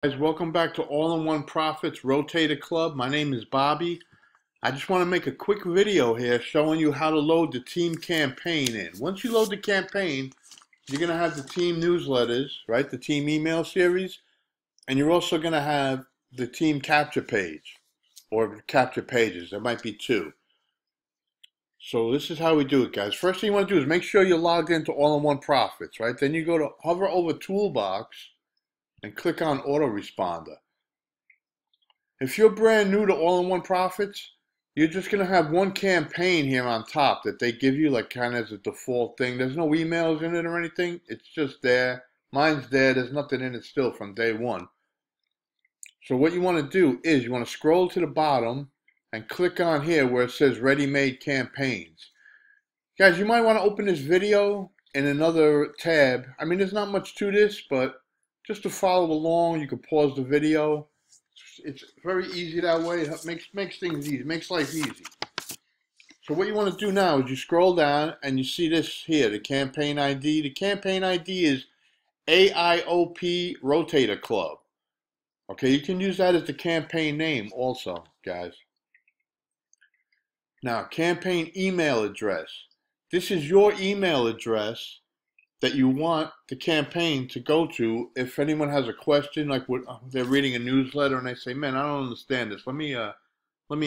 Guys, welcome back to All-in-One Profits Rotator Club. My name is Bobby. I just want to make a quick video here showing you how to load the team campaign in. Once you load the campaign, you're going to have the team newsletters, right? The team email series. And you're also going to have the team capture page or capture pages. There might be two. So this is how we do it, guys. First thing you want to do is make sure you're logged into All-in-One Profits, right? Then you go to hover over Toolbox and click on Autoresponder. If you're brand new to All-in-One Profits, you're just going to have one campaign here on top that they give you like kind of as a default thing. There's no emails in it or anything. It's just there. Mine's there. There's nothing in it still from day one. So what you want to do is you want to scroll to the bottom and click on here where it says ready-made campaigns. Guys, you might want to open this video in another tab. I mean, there's not much to this, but just to follow along, you can pause the video. It's very easy that way. It makes things easy, makes life easy. So what you want to do now is you scroll down and you see this here, the campaign ID. The campaign ID is AIOP Rotator Club. Okay, you can use that as the campaign name also, guys. Now, campaign email address. This is your email address that you want the campaign to go to if anyone has a question, like they're reading a newsletter and they say, man, I don't understand this. Let me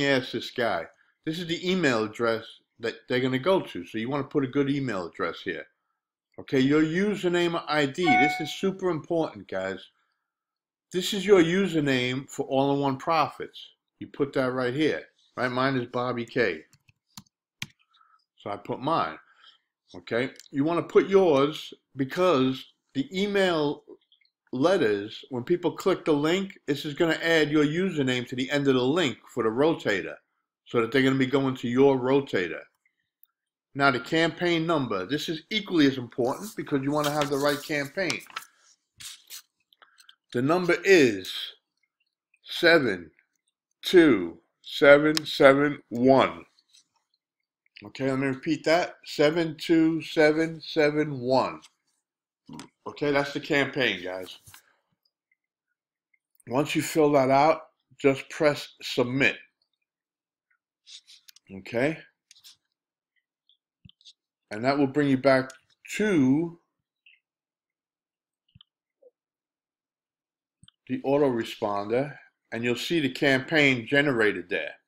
ask this guy. This is the email address that they're going to go to. So you want to put a good email address here. Okay, your username ID. This is super important, guys. This is your username for All-in-One Profits. You put that right here. Right? Mine is Bobby K. So I put mine. Okay, you want to put yours because the email letters, when people click the link, this is going to add your username to the end of the link for the rotator so that they're going to be going to your rotator. Now the campaign number, this is equally as important because you want to have the right campaign. The number is 72771. Okay, let me repeat that. 72771. Okay, that's the campaign, guys. Once you fill that out, just press submit. Okay? And that will bring you back to the autoresponder, and you'll see the campaign generated there.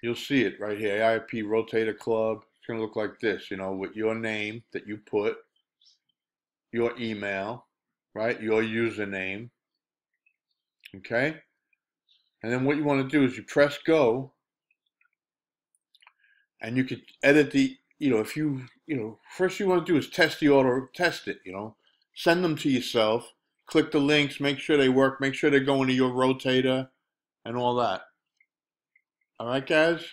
You'll see it right here, AIOP Rotator Club. It's going to look like this, you know, with your name that you put, your email, right, your username, okay? And then what you want to do is you press go, and you can edit the, first you want to do is test the order, test it, send them to yourself, click the links, make sure they work, make sure they're going to your rotator, and all that. All right, guys?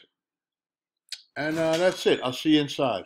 And that's it. I'll see you inside.